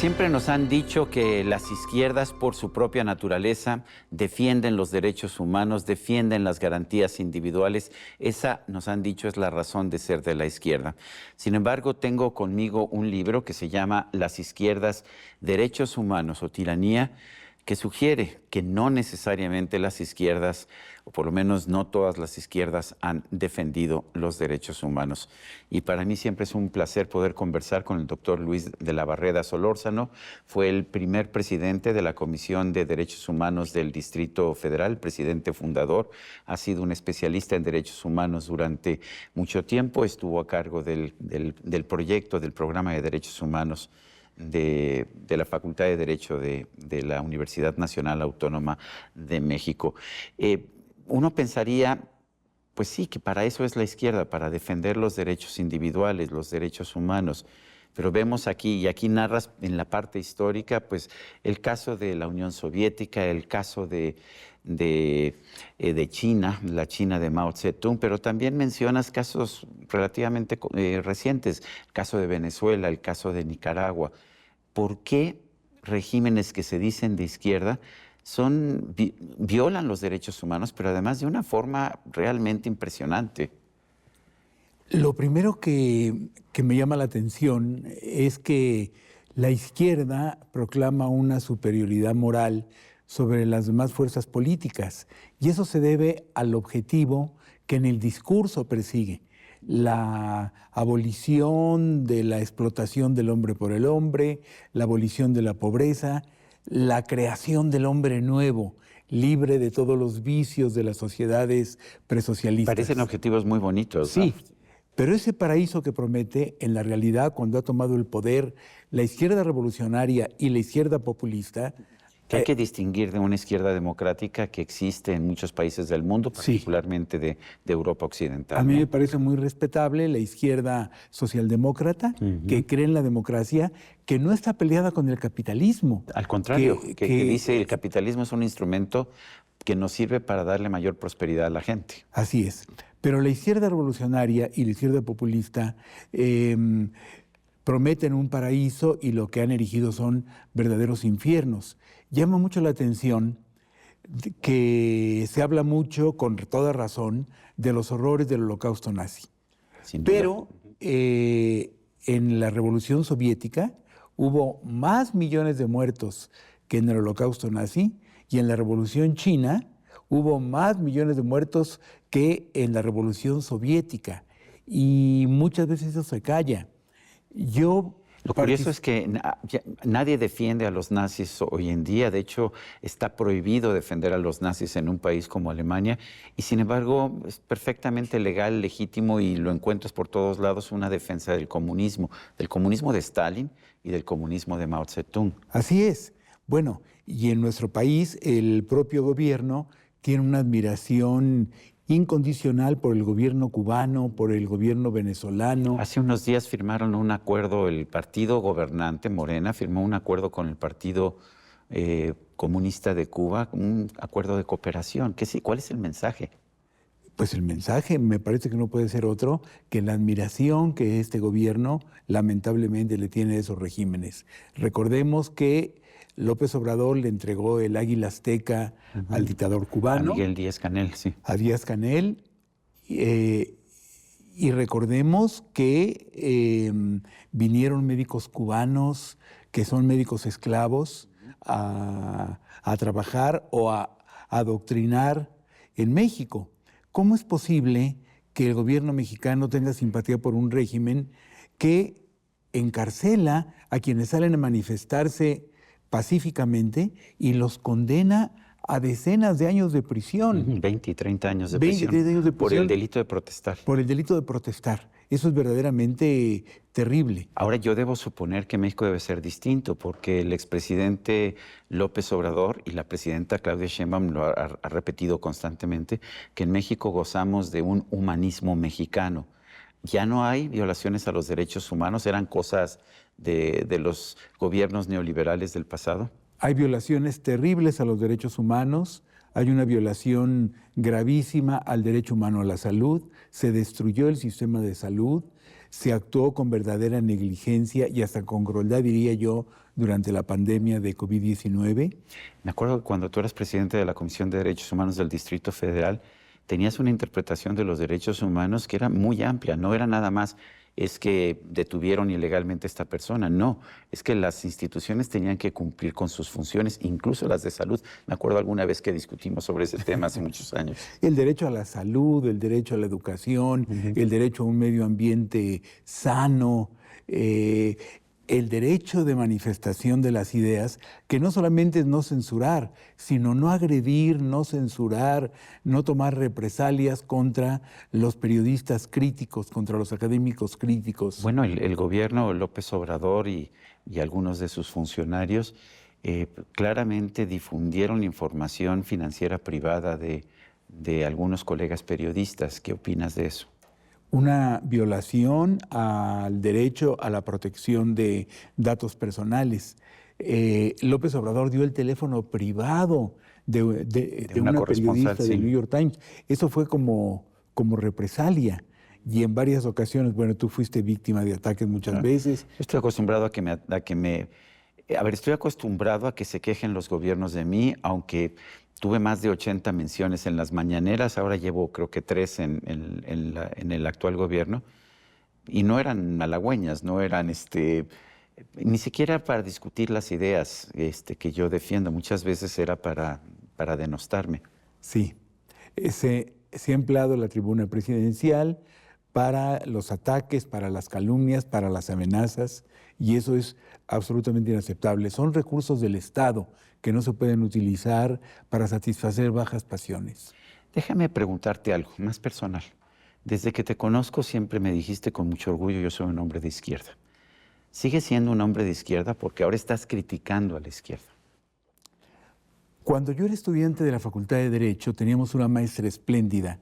Siempre nos han dicho que las izquierdas, por su propia naturaleza, defienden los derechos humanos, defienden las garantías individuales. Esa, nos han dicho, es la razón de ser de la izquierda. Sin embargo, tengo conmigo un libro que se llama Las izquierdas, derechos humanos o tiranía, que sugiere que no necesariamente las izquierdas, o por lo menos no todas las izquierdas, han defendido los derechos humanos. Y para mí siempre es un placer poder conversar con el doctor Luis de la Barreda Solórzano. Fue el primer presidente de la Comisión de Derechos Humanos del Distrito Federal, presidente fundador. Ha sido un especialista en derechos humanos durante mucho tiempo. Estuvo a cargo del proyecto, del programa de derechos humanos de la Facultad de Derecho de la Universidad Nacional Autónoma de México. Uno pensaría, pues sí, que para eso es la izquierda, para defender los derechos individuales, los derechos humanos. Pero vemos aquí, y aquí narras en la parte histórica, pues el caso de la Unión Soviética, el caso de China, la China de Mao Zedong, pero también mencionas casos relativamente recientes, el caso de Venezuela, el caso de Nicaragua. ¿Por qué regímenes que se dicen de izquierda violan los derechos humanos, pero además de una forma realmente impresionante? Lo primero que me llama la atención es que la izquierda proclama una superioridad moral sobre las demás fuerzas políticas, y eso se debe al objetivo que en el discurso persigue: la abolición de la explotación del hombre por el hombre, la abolición de la pobreza, la creación del hombre nuevo, libre de todos los vicios de las sociedades presocialistas. Parecen objetivos muy bonitos, ¿no? Sí, ¿no? Pero ese paraíso que promete, en la realidad, cuando ha tomado el poder la izquierda revolucionaria y la izquierda populista... Que hay que distinguir de una izquierda democrática que existe en muchos países del mundo, particularmente de Europa Occidental. A mí me parece muy respetable la izquierda socialdemócrata, que cree en la democracia, que no está peleada con el capitalismo. Al contrario, que dice el capitalismo es un instrumento que nos sirve para darle mayor prosperidad a la gente. Así es. Pero la izquierda revolucionaria y la izquierda populista prometen un paraíso, y lo que han erigido son verdaderos infiernos. Llama mucho la atención que se habla mucho, con toda razón, de los horrores del Holocausto nazi. Pero en la Revolución Soviética hubo más millones de muertos que en el Holocausto nazi, y en la Revolución China hubo más millones de muertos que en la Revolución Soviética. Y muchas veces eso se calla. Lo curioso es que nadie defiende a los nazis hoy en día. De hecho, está prohibido defender a los nazis en un país como Alemania. Y sin embargo, es perfectamente legal, legítimo, y lo encuentras por todos lados, una defensa del comunismo de Stalin y del comunismo de Mao Zedong. Así es. Bueno, y en nuestro país el propio gobierno tiene una admiración incondicional por el gobierno cubano, por el gobierno venezolano. Hace unos días firmaron un acuerdo, el partido gobernante, Morena, firmó un acuerdo con el Partido Comunista de Cuba, un acuerdo de cooperación. ¿Cuál es el mensaje? Pues el mensaje me parece que no puede ser otro que la admiración que este gobierno lamentablemente le tiene a esos regímenes. Recordemos que López Obrador le entregó el águila azteca al dictador cubano. A Miguel Díaz-Canel, sí. A Díaz-Canel. Y recordemos que vinieron médicos cubanos, que son médicos esclavos, a trabajar o a adoctrinar en México. ¿Cómo es posible que el gobierno mexicano tenga simpatía por un régimen que encarcela a quienes salen a manifestarse pacíficamente y los condena a decenas de años de prisión? 20 y 30 años de prisión. 20 años de prisión. Por el delito de protestar. Por el delito de protestar. Eso es verdaderamente terrible. Ahora, yo debo suponer que México debe ser distinto, porque el expresidente López Obrador y la presidenta Claudia Sheinbaum lo ha repetido constantemente, que en México gozamos de un humanismo mexicano. Ya no hay violaciones a los derechos humanos, eran cosas de los gobiernos neoliberales del pasado. Hay violaciones terribles a los derechos humanos, hay una violación gravísima al derecho humano a la salud, se destruyó el sistema de salud, se actuó con verdadera negligencia y hasta con crueldad, diría yo, durante la pandemia de COVID-19. Me acuerdo que cuando tú eras presidente de la Comisión de Derechos Humanos del Distrito Federal, tenías una interpretación de los derechos humanos que era muy amplia, no era nada más es que detuvieron ilegalmente a esta persona, no, es que las instituciones tenían que cumplir con sus funciones, incluso las de salud. Me acuerdo alguna vez que discutimos sobre ese tema hace muchos años. El derecho a la salud, el derecho a la educación, el derecho a un medio ambiente sano, el derecho de manifestación de las ideas, que no solamente es no censurar, sino no agredir, no censurar, no tomar represalias contra los periodistas críticos, contra los académicos críticos. Bueno, el gobierno López Obrador y algunos de sus funcionarios claramente difundieron información financiera privada de algunos colegas periodistas. ¿Qué opinas de eso? Una violación al derecho a la protección de datos personales. López Obrador dio el teléfono privado de una periodista del New York Times. Eso fue como represalia. Y en varias ocasiones, bueno, tú fuiste víctima de ataques muchas veces. Estoy acostumbrado estoy acostumbrado a que se quejen los gobiernos de mí, aunque tuve más de 80 menciones en las mañaneras, ahora llevo creo que 3 en el actual gobierno, y no eran halagüeñas, no eran ni siquiera para discutir las ideas que yo defiendo, muchas veces era para denostarme. Sí, se ha empleado la tribuna presidencial para los ataques, para las calumnias, para las amenazas, y eso es absolutamente inaceptable. Son recursos del Estado que no se pueden utilizar para satisfacer bajas pasiones. Déjame preguntarte algo más personal. Desde que te conozco siempre me dijiste con mucho orgullo, yo soy un hombre de izquierda. ¿Sigues siendo un hombre de izquierda? Porque ahora estás criticando a la izquierda. Cuando yo era estudiante de la Facultad de Derecho, teníamos una maestra espléndida,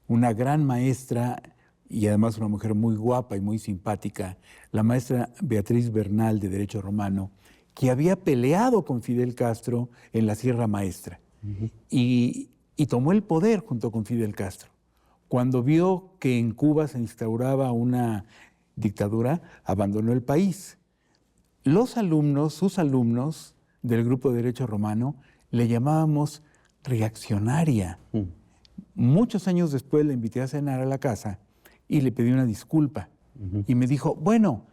una gran maestra y además una mujer muy guapa y muy simpática, la maestra Beatriz Bernal de Derecho Romano, que había peleado con Fidel Castro en la Sierra Maestra y tomó el poder junto con Fidel Castro. Cuando vio que en Cuba se instauraba una dictadura, abandonó el país. Los alumnos, sus alumnos del grupo de Derecho Romano, le llamábamos reaccionaria. Muchos años después le invité a cenar a la casa y le pedí una disculpa. Y me dijo, bueno,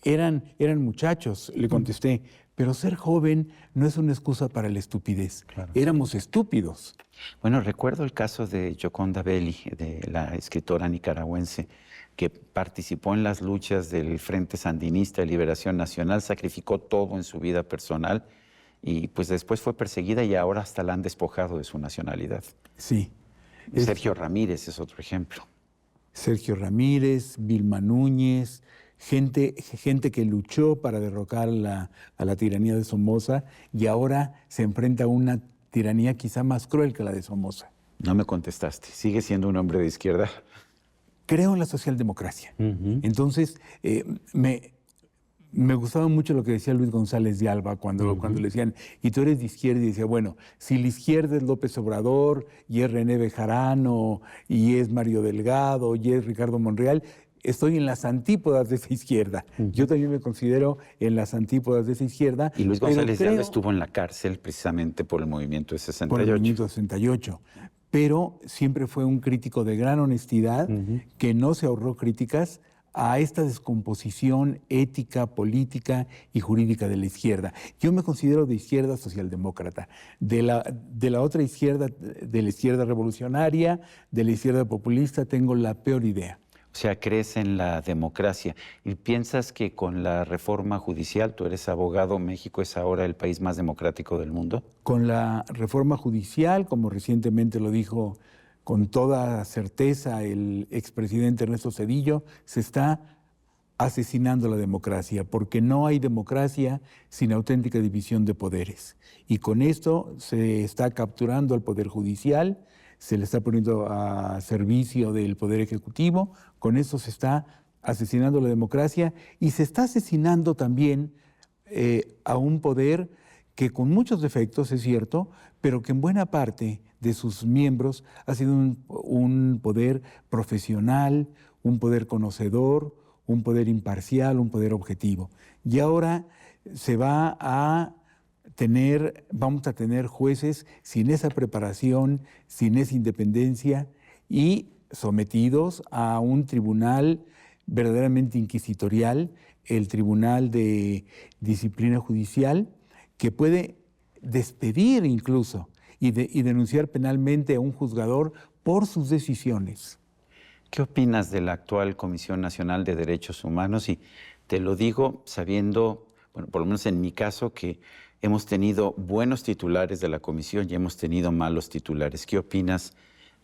eran muchachos, le contesté, pero ser joven no es una excusa para la estupidez. Claro. Éramos estúpidos. Bueno, recuerdo el caso de Gioconda Belli, de la escritora nicaragüense, que participó en las luchas del Frente Sandinista de Liberación Nacional, sacrificó todo en su vida personal y pues después fue perseguida y ahora hasta la han despojado de su nacionalidad. Sí. Sergio Ramírez es otro ejemplo. Sergio Ramírez, Vilma Núñez, gente que luchó para derrocar a la tiranía de Somoza y ahora se enfrenta a una tiranía quizá más cruel que la de Somoza. No me contestaste. ¿Sigue siendo un hombre de izquierda? Creo en la socialdemocracia. Entonces, me gustaba mucho lo que decía Luis González de Alba cuando le decían, y tú eres de izquierda, y decía, bueno, si la izquierda es López Obrador, y es René Bejarano, y es Mario Delgado, y es Ricardo Monreal, estoy en las antípodas de esa izquierda. Yo también me considero en las antípodas de esa izquierda. Y Luis González de Alba estuvo en la cárcel precisamente por el movimiento de 68. Por el movimiento de 68. Pero siempre fue un crítico de gran honestidad, que no se ahorró críticas a esta descomposición ética, política y jurídica de la izquierda. Yo me considero de izquierda socialdemócrata. De la otra izquierda, de la izquierda revolucionaria, de la izquierda populista, tengo la peor idea. O sea, crees en la democracia. ¿Y piensas que con la reforma judicial, tú eres abogado, México es ahora el país más democrático del mundo? Con la reforma judicial, como recientemente lo dijo con toda certeza el expresidente Ernesto Zedillo, se está asesinando la democracia, porque no hay democracia sin auténtica división de poderes. Y con esto se está capturando al Poder Judicial, se le está poniendo a servicio del Poder Ejecutivo, con eso se está asesinando la democracia y se está asesinando también a un poder que con muchos defectos, es cierto, pero que en buena parte de sus miembros ha sido un poder profesional, un poder conocedor, un poder imparcial, un poder objetivo. Y ahora vamos a tener jueces sin esa preparación, sin esa independencia y sometidos a un tribunal verdaderamente inquisitorial, el Tribunal de Disciplina Judicial, que puede despedir incluso y denunciar penalmente a un juzgador por sus decisiones. ¿Qué opinas de la actual Comisión Nacional de Derechos Humanos? Y te lo digo sabiendo, bueno, por lo menos en mi caso, que hemos tenido buenos titulares de la comisión y hemos tenido malos titulares. ¿Qué opinas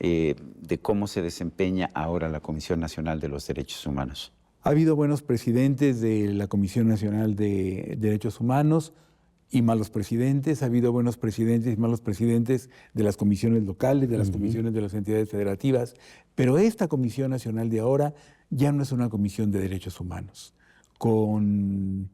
de cómo se desempeña ahora la Comisión Nacional de los Derechos Humanos? Ha habido buenos presidentes de la Comisión Nacional de Derechos Humanos y malos presidentes. Ha habido buenos presidentes y malos presidentes de las comisiones locales, de las comisiones de las entidades federativas. Pero esta Comisión Nacional de ahora ya no es una comisión de derechos humanos. Con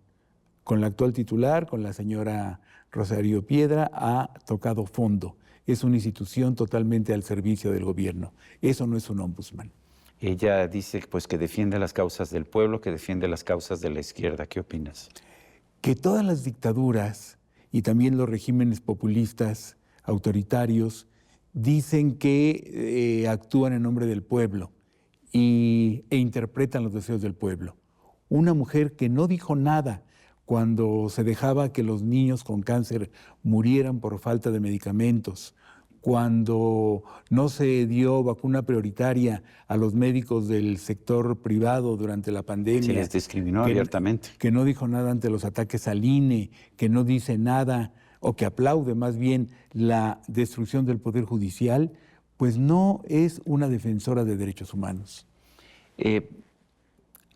la actual titular, con la señora Rosario Piedra, ha tocado fondo. Es una institución totalmente al servicio del gobierno. Eso no es un ombudsman. Ella dice pues, que defiende las causas del pueblo, que defiende las causas de la izquierda. ¿Qué opinas? Que todas las dictaduras y también los regímenes populistas, autoritarios, dicen que actúan en nombre del pueblo e interpretan los deseos del pueblo. Una mujer que no dijo nada cuando se dejaba que los niños con cáncer murieran por falta de medicamentos, cuando no se dio vacuna prioritaria a los médicos del sector privado durante la pandemia. Se les discriminó abiertamente. Que no dijo nada ante los ataques al INE, que no dice nada, o que aplaude más bien la destrucción del Poder Judicial, pues no es una defensora de derechos humanos.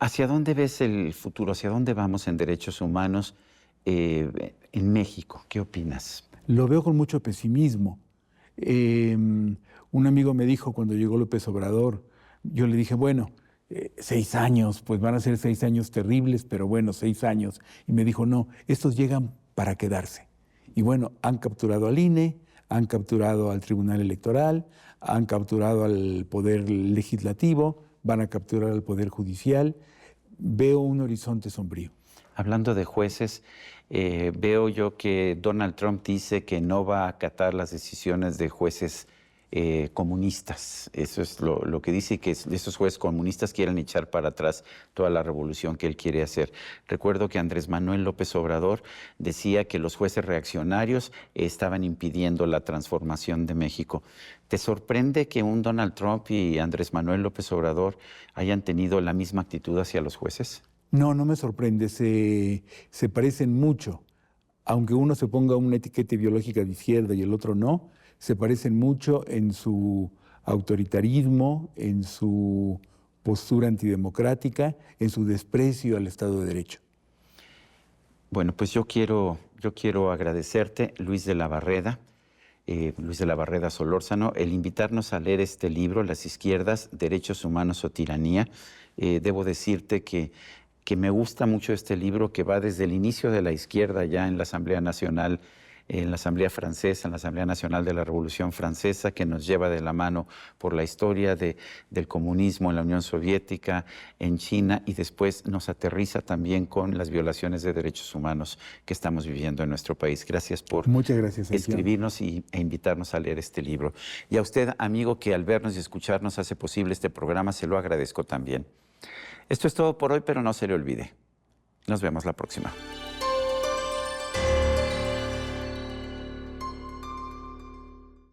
¿Hacia dónde ves el futuro? ¿Hacia dónde vamos en derechos humanos en México? ¿Qué opinas? Lo veo con mucho pesimismo. Un amigo me dijo cuando llegó López Obrador, yo le dije, bueno, 6 años, pues van a ser 6 años terribles, pero bueno, 6 años. Y me dijo, no, estos llegan para quedarse. Y bueno, han capturado al INE, han capturado al Tribunal Electoral, han capturado al Poder Legislativo, van a capturar al Poder Judicial. Veo un horizonte sombrío. Hablando de jueces, veo yo que Donald Trump dice que no va a acatar las decisiones de jueces comunistas. Eso es lo que dice, que esos jueces comunistas quieren echar para atrás toda la revolución que él quiere hacer. Recuerdo que Andrés Manuel López Obrador decía que los jueces reaccionarios estaban impidiendo la transformación de México. ¿Te sorprende que un Donald Trump y Andrés Manuel López Obrador hayan tenido la misma actitud hacia los jueces? No, no me sorprende. Se parecen mucho. Aunque uno se ponga una etiqueta ideológica de izquierda y el otro no, se parecen mucho en su autoritarismo, en su postura antidemocrática, en su desprecio al Estado de Derecho. Bueno, pues yo quiero agradecerte, Luis de la Barreda Solórzano, el invitarnos a leer este libro, Las izquierdas, derechos humanos o tiranía. Debo decirte que me gusta mucho este libro, que va desde el inicio de la izquierda ya en la Asamblea Nacional, en la Asamblea Francesa, en la Asamblea Nacional de la Revolución Francesa, que nos lleva de la mano por la historia del comunismo en la Unión Soviética, en China, y después nos aterriza también con las violaciones de derechos humanos que estamos viviendo en nuestro país. Gracias por escribirnos e invitarnos a leer este libro. Y a usted, amigo, que al vernos y escucharnos hace posible este programa, se lo agradezco también. Esto es todo por hoy, pero no se le olvide. Nos vemos la próxima.